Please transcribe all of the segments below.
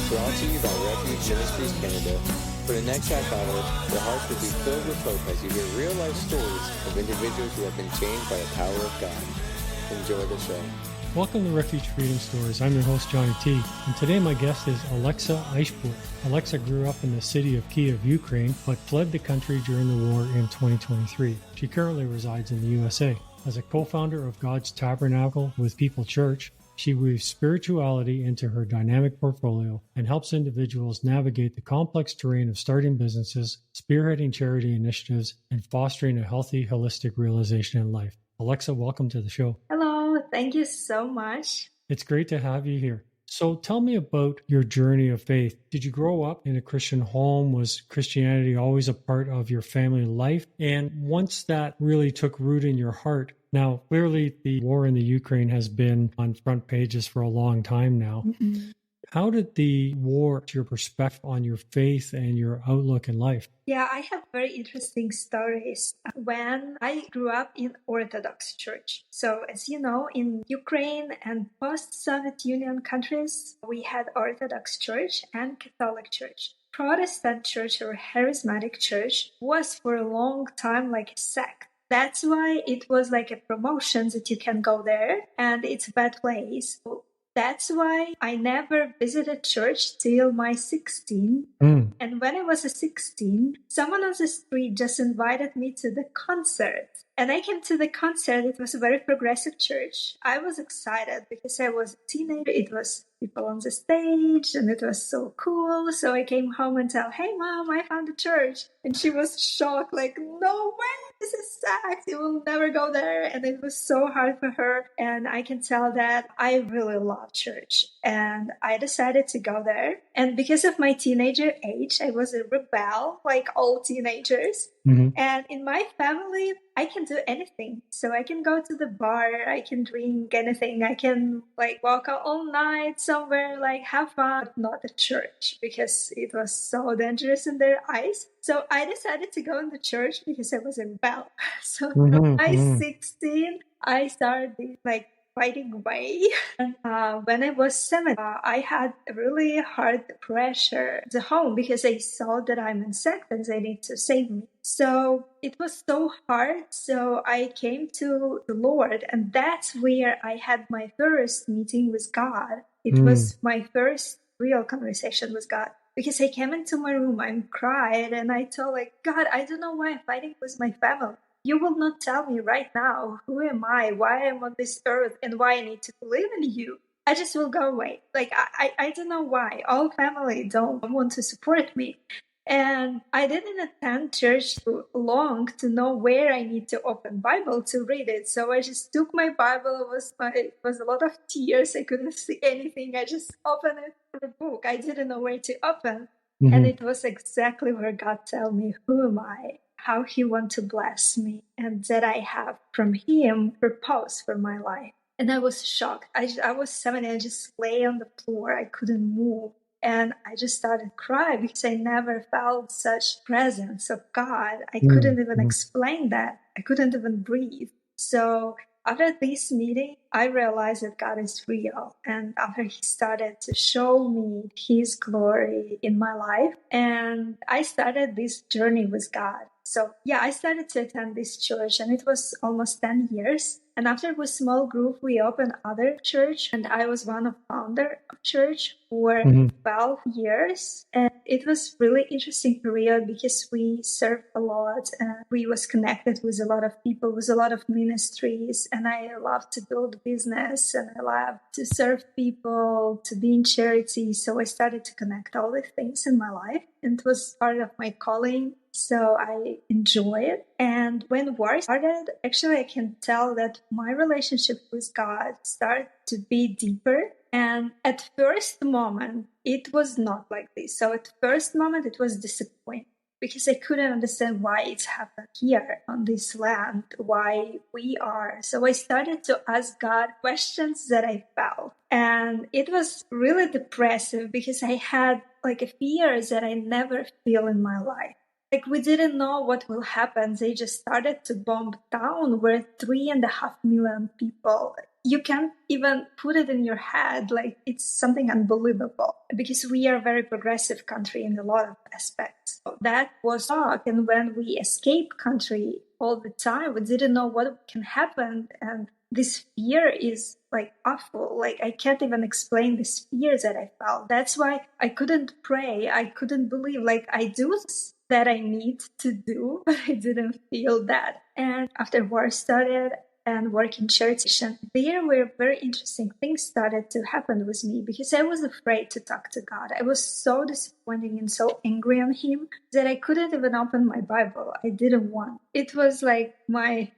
Brought to you by Refuge Ministries Canada. For the next half hour, your hearts will be filled with hope as you hear real-life stories of individuals who have been changed by the power of God. Enjoy the show. Welcome to Refuge Freedom Stories. I'm your host, Johnny T. And today my guest is Aleksa Aishpur. Aleksa grew up in the city of Kiev, Ukraine, but fled the country during the war in 2023. She currently resides in the USA. As a co-founder of God's Tabernacle with People Church, she weaves spirituality into her dynamic portfolio and helps individuals navigate the complex terrain of starting businesses, spearheading charity initiatives, and fostering a healthy, holistic realization in life. Aleksa, welcome to the show. Hello, thank you so much. It's great to have you here. So tell me about your journey of faith. Did you grow up in a Christian home? Was Christianity always a part of your family life? And once that really took root in your heart, now clearly the war in the Ukraine has been on front pages for a long time now. Mm-hmm. How did the war change your perspective on your faith and your outlook in life? Yeah, I have very interesting stories. When I grew up in Orthodox Church. So as you know, in Ukraine and post-Soviet Union countries, we had Orthodox Church and Catholic Church. Protestant Church or Charismatic Church was for a long time like a sect. That's why it was like a promotion that you can go there and it's a bad place. That's why I never visited church till my 16. And when I was 16, someone on the street just invited me to the concert. And I came to the concert. It was a very progressive church. I was excited because I was a teenager. It was people on the stage and it was so cool. So I came home and tell, hey mom, I found a church. And she was shocked, like, no way, this is sect. You will never go there. And it was so hard for her. And I can tell that I really love church. And I decided to go there. And because of my teenager age, I was a rebel, like all teenagers. Mm-hmm. And in my family, I can do anything. So I can go to the bar, I can drink anything. I can like walk out all night somewhere, like have fun, but not at church because it was so dangerous in their eyes. So I decided to go in the church because I was a rebel. So from my 16, I started like fighting way. And when I was 7, I had really hard pressure at home because I saw that I'm in sect and they need to save me. So it was so hard. So I came to the Lord, and that's where I had my first meeting with God. It was my first real conversation with God. Because I came into my room, I cried, and I told like, God, I don't know why I'm fighting with my family. You will not tell me right now, who am I, why I'm on this earth, and why I need to believe in you. I just will go away. Like, I don't know why. All family don't want to support me. And I didn't attend church too long to know where I need to open Bible to read it. So I just took my Bible. It was a lot of tears. I couldn't see anything. I just opened it for a book. I didn't know where to open. Mm-hmm. And it was exactly where God told me, who am I? How he wants to bless me, and that I have from him purpose for my life. And I was shocked. I was 7 and I just lay on the floor. I couldn't move. And I just started crying because I never felt such presence of God. I couldn't even explain that. I couldn't even breathe. So after this meeting, I realized that God is real. And after he started to show me his glory in my life, and I started this journey with God. So yeah, I started to attend this church and it was almost 10 years. And after a small group, we opened other church and I was one of founder of church for 12 years. And it was really interesting period because we served a lot and we was connected with a lot of people, with a lot of ministries. And I love to build business and I love to serve people, to be in charity. So I started to connect all the things in my life. And it was part of my calling. So I enjoy it. And when war started, actually, I can tell that my relationship with God started to be deeper. And at first moment, it was not like this. So at first moment, it was disappointing because I couldn't understand why it's happened here on this land, why we are. So I started to ask God questions that I felt. And it was really depressive because I had like a fear that I never feel in my life. Like we didn't know what will happen. They just started to bomb town where 3.5 million people you can't even put it in your head. Like, it's something unbelievable because we are a very progressive country in a lot of aspects. So that was shock. And when we escape country all the time, we didn't know what can happen. And this fear is like awful. Like, I can't even explain this fear that I felt. That's why I couldn't pray. I couldn't believe. Like, I do that I need to do, but I didn't feel that. And after war started and work in church, there were very interesting things started to happen with me because I was afraid to talk to God. I was so disappointed and so angry on him that I couldn't even open my Bible. I didn't want. It was like my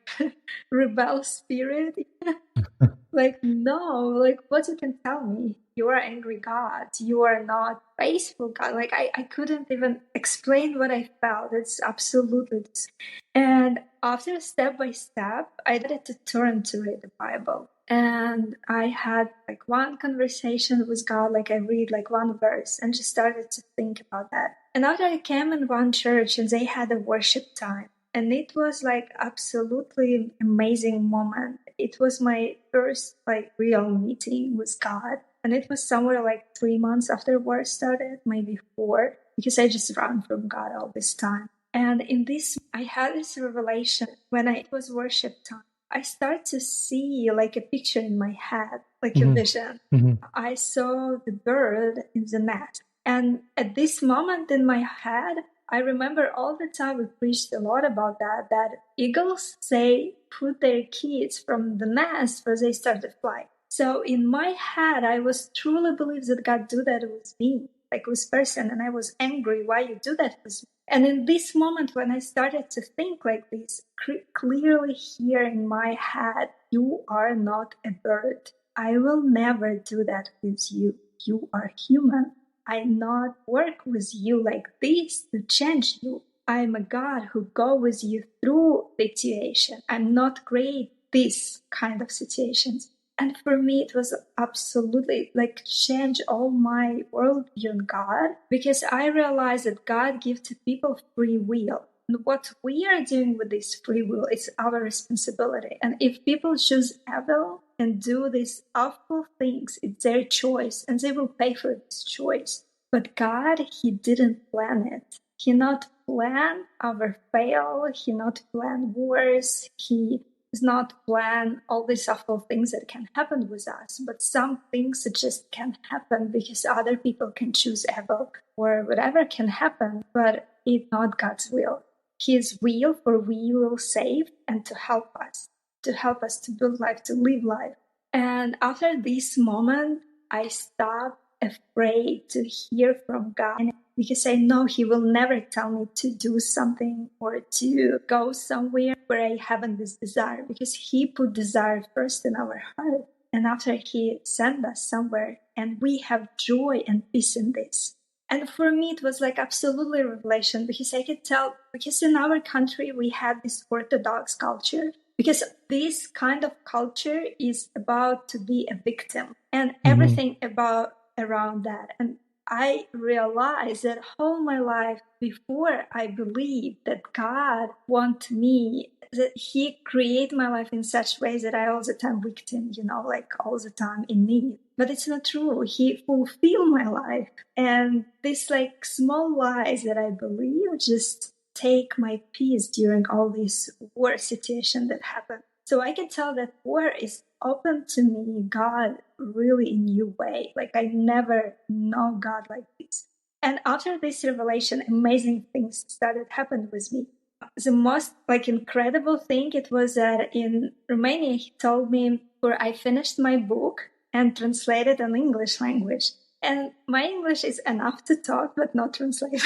rebel spirit. Like, no, like, what you can tell me? You are angry God. You are not faithful God. Like, I couldn't even explain what I felt. It's absolutely this. And after step by step, I started to turn to read the Bible. And I had like one conversation with God, like I read like one verse and just started to think about that. And after I came in one church and they had a worship time. And it was like absolutely amazing moment. It was my first like real meeting with God. And it was somewhere like 3 months after war started, maybe 4, because I just ran from God all this time. And in this, I had this revelation when it was worship time. I start to see like a picture in my head, like a vision. I saw the bird in the nest. And at this moment in my head, I remember all the time we preached a lot about that eagles say put their kids from the nest where they start to fly. So in my head, I was truly believe that God do that with me, like with person. And I was angry, why you do that with me? And in this moment, when I started to think like this, clearly here in my head, you are not a bird. I will never do that with you. You are human. I not work with you like this to change you. I'm a God who go with you through situation. I'm not create this kind of situations. And for me, it was absolutely like change all my worldview on God because I realized that God gives to people free will. And what we are doing with this free will is our responsibility. And if people choose evil and do these awful things, it's their choice and they will pay for this choice. But God, He didn't plan it. He not plan our fail. He not plan wars. He does not plan all these awful things that can happen with us. But some things that just can happen because other people can choose evil or whatever can happen. But it's not God's will. His will for we will save and to help us to build life, to live life. And after this moment, I stopped afraid to hear from God because I know He will never tell me to do something or to go somewhere where I haven't this desire because He put desire first in our heart. And after He sent us somewhere and we have joy and peace in this. And for me, it was like absolutely revelation because I could tell, because in our country, we have this Orthodox culture, because this kind of culture is about to be a victim and everything about around that. And I realized that all my life before I believed that God wants me, that He created my life in such ways that I all the time victim, like all the time in need. But it's not true. He fulfilled my life. And this like small lies that I believe just take my peace during all these war situation that happened. So I can tell that war is open to me, God, really in new way. Like I never know God like this. And after this revelation, amazing things started happening with me. The most like incredible thing, it was that in Romania, he told me where I finished my book and translated in English language. And my English is enough to talk, but not translate.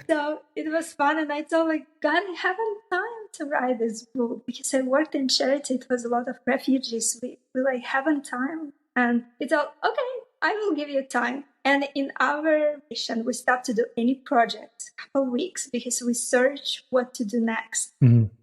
So it was fun. And I told like, God, I haven't time to write this book because I worked in charity. It was a lot of refugees. We like haven't time. And it's all, okay, I will give you time. And in our mission, we stopped to do any project a couple weeks because we search what to do next.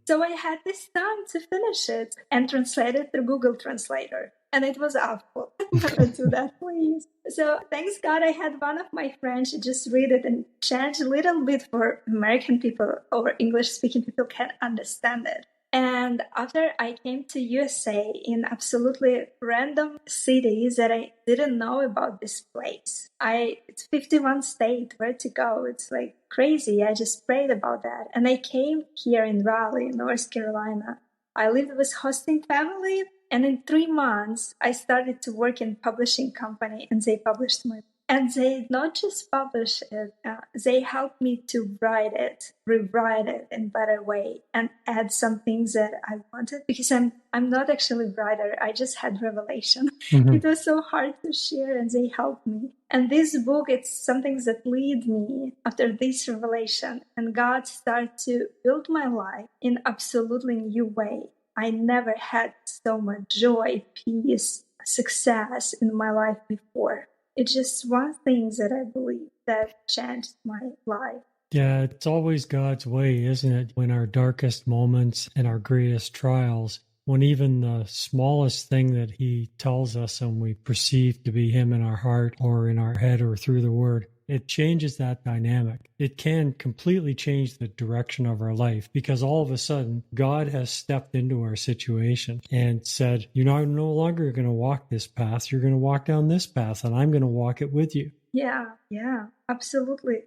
So I had this time to finish it and translate it through Google Translator. And it was awful. Never do that, please. So thanks God I had one of my friends just read it and change a little bit for American people or English-speaking people can understand it. And after I came to USA in absolutely random cities that I didn't know about this place. It's 51 state, where to go? It's like crazy. I just prayed about that. And I came here in Raleigh, North Carolina. I lived with hosting family, and in 3 months I started to work in publishing company, and they published my. And they not just publish it, they helped me to write it, rewrite it in better way, and add some things that I wanted, because I'm not actually a writer. I just had revelation. Mhm. It was so hard to share, and they helped me. And this book, it's something that lead me after this revelation, and God started to build my life in absolutely new way. I never had so much joy, peace, success in my life before. It's just one thing that I believe that changed my life. Yeah, it's always God's way, isn't it? When our darkest moments and our greatest trials, when even the smallest thing that He tells us and we perceive to be Him in our heart or in our head or through the Word, it changes that dynamic. It can completely change the direction of our life, because all of a sudden God has stepped into our situation and said, you're no longer going to walk this path. You're going to walk down this path, and I'm going to walk it with you. Yeah, absolutely.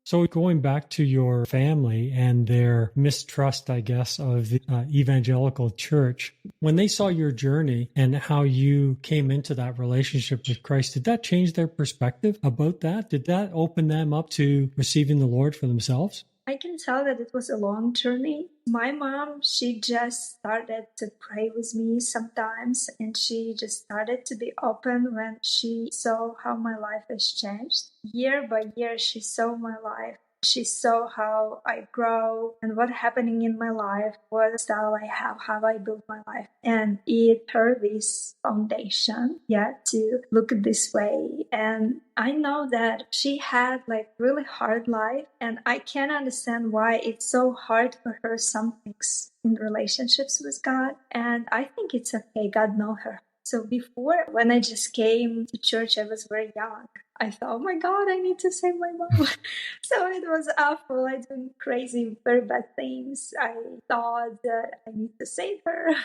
So going back to your family and their mistrust, I guess, of the evangelical church, when they saw your journey and how you came into that relationship with Christ, did that change their perspective about that? Did that open them up to receiving the Lord for themselves? I can tell that it was a long journey. My mom, she just started to pray with me sometimes, and she just started to be open when she saw how my life has changed. Year by year, she saw my life. She saw how I grow and what happening in my life, what style I have, how I build my life. And it her this foundation, to look this way. And I know that she had like really hard life, and I can understand why it's so hard for her some things in relationships with God. And I think it's okay. God knows her. So before, when I just came to church, I was very young. I thought, oh my God, I need to save my mom. So it was awful. I did crazy, very bad things. I thought that I need to save her.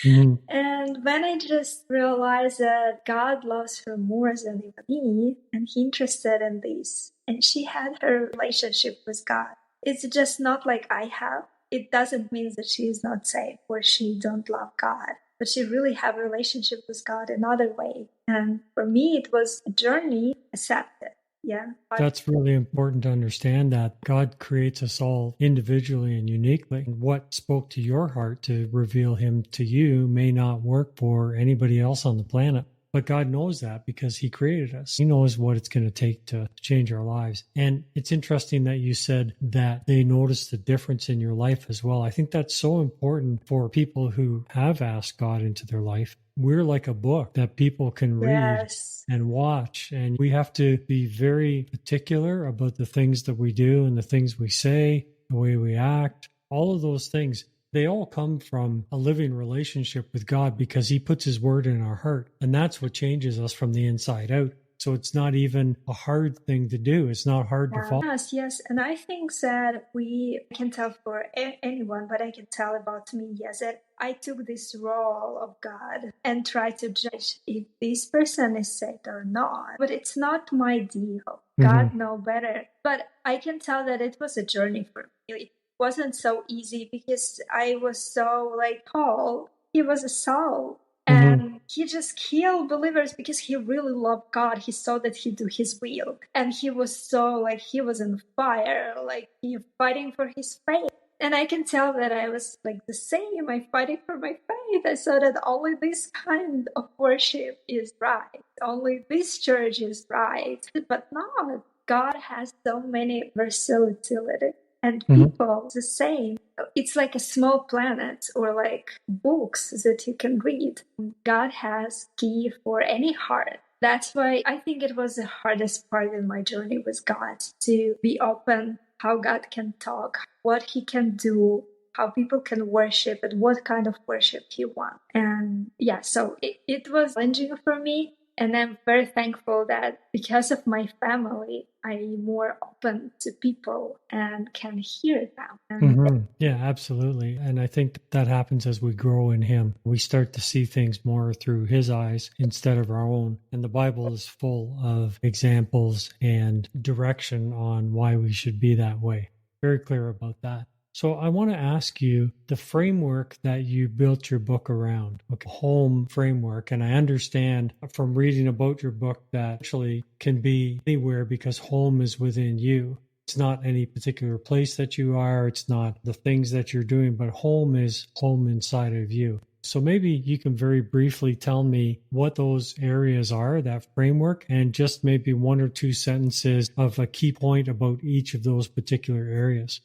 Mhm. And when I just realized that God loves her more than even me, and He interested in this, and she had her relationship with God. It's just not like I have. It doesn't mean that she is not saved or she don't love God, but she really have a relationship with God another way. And for me, it was a journey accepted. Yeah. That's really important to understand, that God creates us all individually and uniquely. What spoke to your heart to reveal Him to you may not work for anybody else on the planet. But God knows that because He created us. He knows what it's going to take to change our lives. And it's interesting that you said that they noticed the difference in your life as well. I think that's so important for people who have asked God into their life. We're like a book that people can read Yes. and watch. And we have to be very particular about the things that we do and the things we say, the way we act, all of those things. They all come from a living relationship with God, because He puts His word in our heart. And that's what changes us from the inside out. So it's not even a hard thing to do. It's not hard to follow. Yes. And I think that we can tell for anyone, but I can tell about me, yes, that I took this role of God and try to judge if this person is saved or not. But it's not my deal. God know better. But I can tell that it was a journey for me. It wasn't so easy because I was so like Paul. He was a Saul. And he just killed believers because he really loved God. He saw that he do His will. And he was so like, he was on fire, like he fighting for his faith. And I can tell that I was like the same. I fighting for my faith. I saw that only this kind of worship is right. Only this church is right. But not. God has so many versatility. And people the same. It's like a small planet or like books that you can read. God has key for any heart. That's why I think it was the hardest part in my journey with God, to be open, how God can talk, what He can do, how people can worship, and what kind of worship He wants. And so it was challenging for me. And I'm very thankful that because of my family, I'm more open to people and can hear them. And Yeah, absolutely. And I think that happens as we grow in Him. We start to see things more through His eyes instead of our own. And the Bible is full of examples and direction on why we should be that way. Very clear about that. So I want to ask you the framework that you built your book around, okay, home framework. And I understand from reading about your book that actually can be anywhere because home is within you. It's not any particular place that you are. It's not the things that you're doing, but home is home inside of you. So maybe you can very briefly tell me what those areas are, that framework, and just maybe one or two sentences of a key point about each of those particular areas.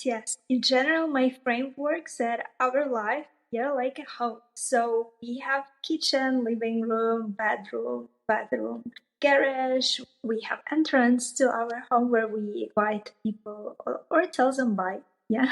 yes. In general, my framework said our life, yeah, like a home. So we have kitchen, living room, bathroom, garage. We have entrance to our home where we invite people or tell them bye. Yeah.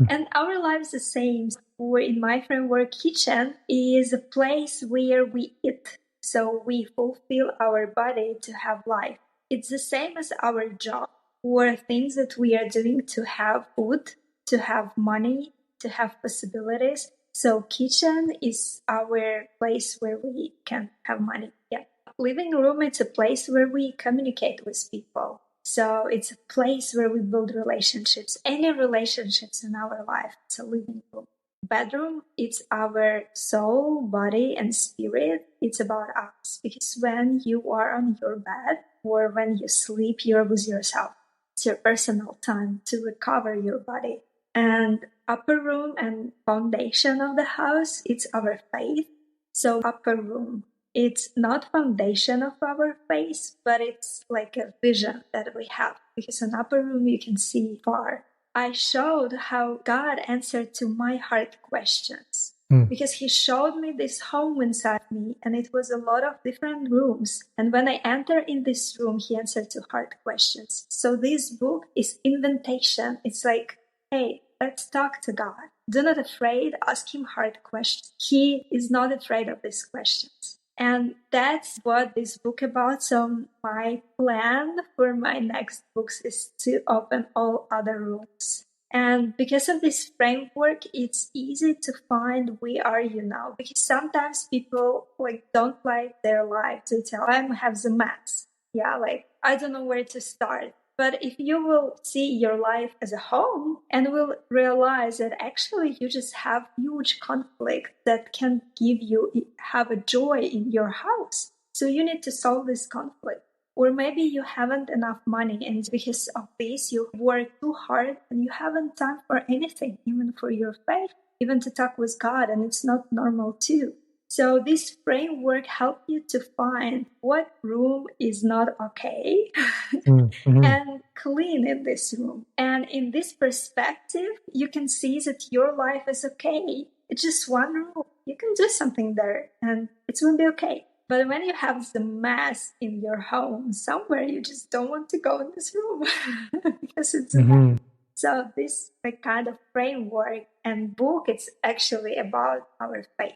And our life is the same. Where in my framework, kitchen is a place where we eat. So we fulfill our body to have life. It's the same as our job or things that we are doing to have food, to have money, to have possibilities. So kitchen is our place where we can have money. Yeah. Living room, it's a place where we communicate with people. So it's a place where we build relationships. Any relationships in our life, it's a living room. Bedroom, it's our soul, body, and spirit. It's about us. Because when you are on your bed or when you sleep, you're with yourself. It's your personal time to recover your body. And upper room and foundation of the house, it's our faith. So upper room, it's not foundation of our faith, but it's like a vision that we have. Because in upper room, you can see far. I showed how God answered to my heart questions. Because he showed me this home inside me, and it was a lot of different rooms. And when I enter in this room, he answered to heart questions. So this book is invitation. It's like, hey, let's talk to God. Do not afraid, ask him hard questions. He is not afraid of these questions. And that's what this book about. So my plan for my next books is to open all other rooms. And because of this framework, it's easy to find where are you now. Because sometimes people don't like their life. They tell, I have the mess. Yeah, I don't know where to start. But if you will see your life as a home and will realize that actually you just have huge conflict that can have a joy in your house. So you need to solve this conflict. Or maybe you haven't enough money and because of this you work too hard and you haven't time for anything, even for your faith, even to talk with God, and it's not normal too. So this framework helps you to find what room is not okay and clean in this room. And in this perspective, you can see that your life is okay. It's just one room. You can do something there and it will be okay. But when you have the mess in your home somewhere, you just don't want to go in this room because it's a mess. So this kind of framework and book, it's actually about our faith,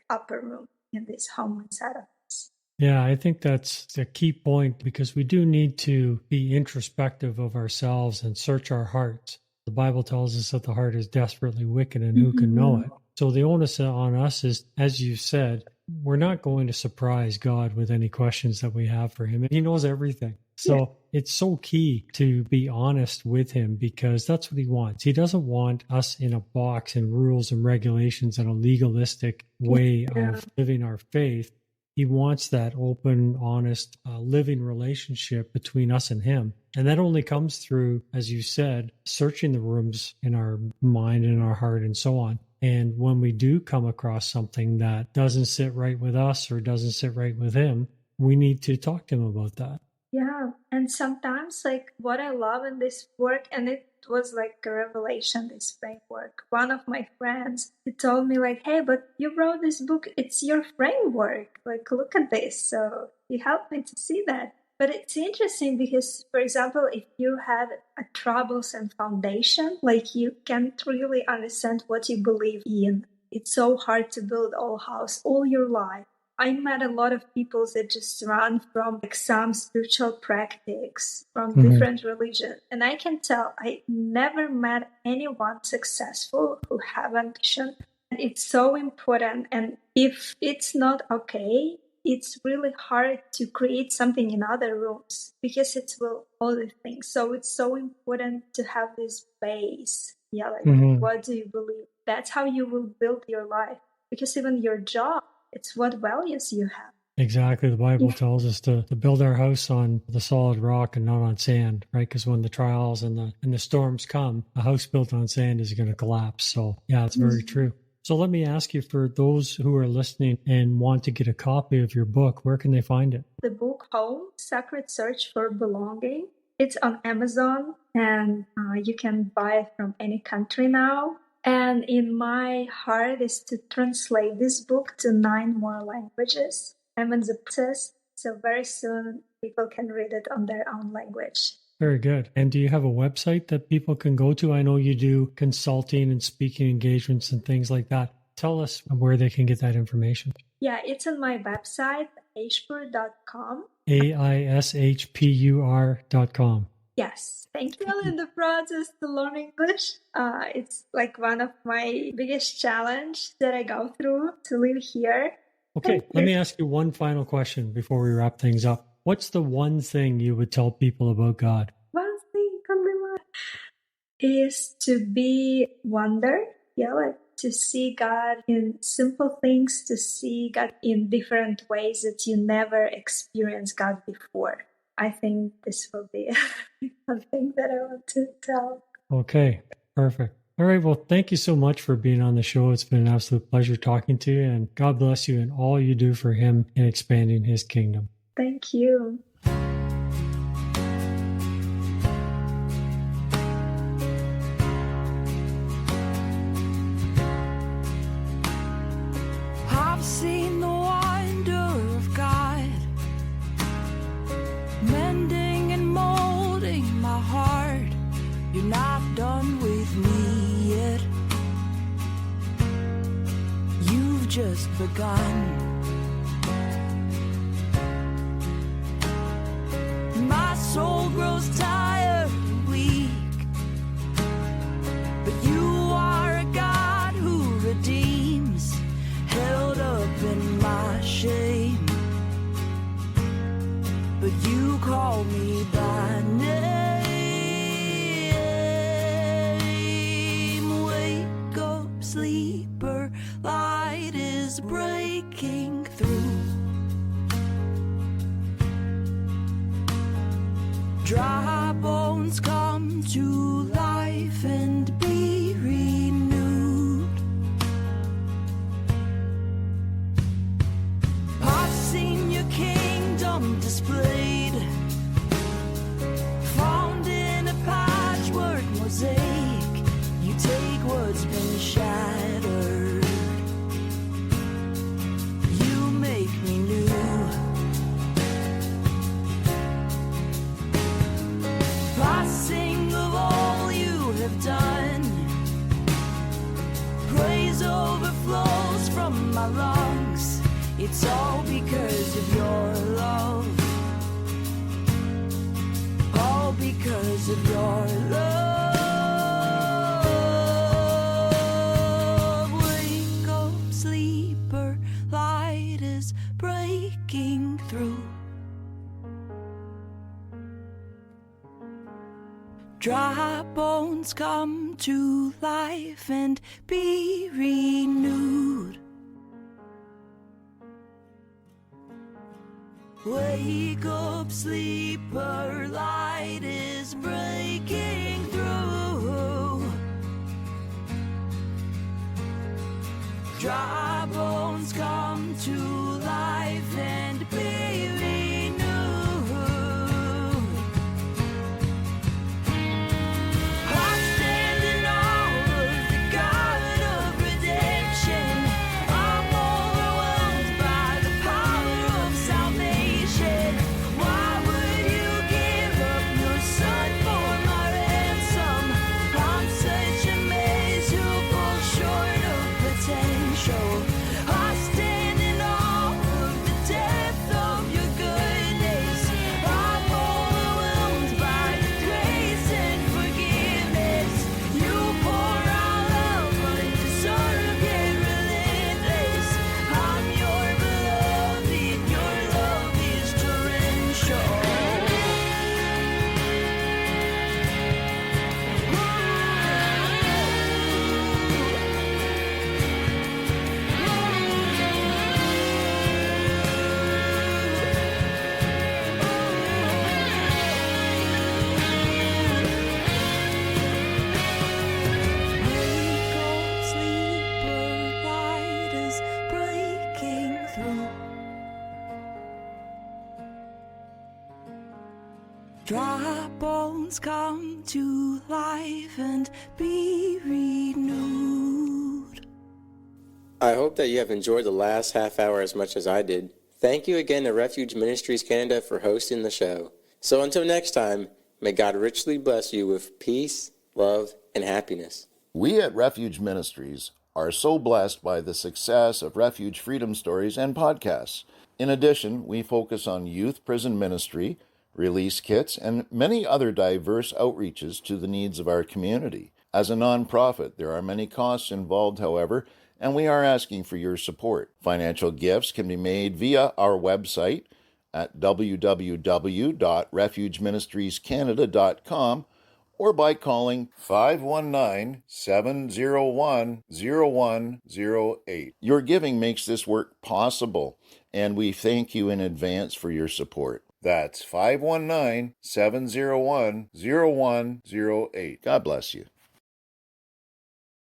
upper room in this home inside of us. Yeah, I think that's the key point because we do need to be introspective of ourselves and search our hearts. The Bible tells us that the heart is desperately wicked and who can know it? So the onus on us is, as you said, we're not going to surprise God with any questions that we have for him. He knows everything. So it's so key to be honest with him because that's what he wants. He doesn't want us in a box and rules and regulations and a legalistic way of living our faith. He wants that open, honest, living relationship between us and him. And that only comes through, as you said, searching the rooms in our mind and our heart and so on. And when we do come across something that doesn't sit right with us or doesn't sit right with him, we need to talk to him about that. Yeah. And sometimes what I love in this work, and it was like a revelation, this framework. One of my friends, he told me hey, but you wrote this book. It's your framework. Look at this. So he helped me to see that. But it's interesting because, for example, if you had a troublesome foundation, you can't really understand what you believe in. It's so hard to build all house all your life. I met a lot of people that just run from like some spiritual practice from Mhm. different religions. And I can tell I never met anyone successful who haven't mission. And it's so important. And if it's not okay, it's really hard to create something in other rooms because it's well other things. So it's so important to have this base. Yeah, like what do you believe? That's how you will build your life. Because even your job, it's what values you have. Exactly. The Bible tells us to build our house on the solid rock and not on sand, right? Because when the trials and the storms come, a house built on sand is going to collapse. So yeah, it's very true. So let me ask you, for those who are listening and want to get a copy of your book, where can they find it? The book Home, Sacred Search for Belonging. It's on Amazon, and you can buy it from any country now. And in my heart is to translate this book to 9 more languages. I'm in the process, so very soon people can read it on their own language. Very good. And do you have a website that people can go to? I know you do consulting and speaking engagements and things like that. Tell us where they can get that information. Yeah, it's on my website, aishpur.com. AISHPUR.com. Yes. Thank you. I'm in the process to learn English. It's like one of my biggest challenge that I go through to live here. Okay, let me ask you one final question before we wrap things up. What's the one thing you would tell people about God? One thing on my mind is to be wonder. Yeah, like to see God in simple things, to see God in different ways that you never experienced God before. I think this will be one thing that I want to tell. Okay, perfect. All right, well, thank you so much for being on the show. It's been an absolute pleasure talking to you, and God bless you in all you do for Him in expanding His kingdom. Thank you. I've seen the wonder of God mending and molding my heart. You're not done with me yet. You've just begun. My soul grows tired and weak, but you are a God who redeems, held up in my shame. But you call me by name. Wake up, sleeper, light is breaking through. Dry bones come to life and be renewed. I've seen your kingdom displayed, formed in a patchwork mosaic. You take what's been shattered, you make me new. I sing of all you have done. Praise overflows from my lungs. It's all because of your love. All because of your love. Wake up, sleeper, light is breaking through. Dry bones come to life and be renewed. Wake up, sleeper, light is breaking through. Dry bones come to life and be renewed. I stand in awe of the God of redemption. I'm overwhelmed by the power of salvation. Why would you give up your son for my ransom? I'm such a mess who falls short of potential. I stand in awe Dry bones come to life and be renewed. I hope that you have enjoyed the last half hour as much as I did. Thank you again to Refuge Ministries Canada for hosting the show. So until next time, may God richly bless you with peace, love, and happiness. We at Refuge Ministries are so blessed by the success of Refuge Freedom Stories and podcasts. In addition, we focus on youth prison ministry, release kits, and many other diverse outreaches to the needs of our community. As a nonprofit, there are many costs involved, however, and we are asking for your support. Financial gifts can be made via our website at www.refugeministriescanada.com or by calling 519-701-0108. Your giving makes this work possible, and we thank you in advance for your support. That's 519-701-0108. God bless you.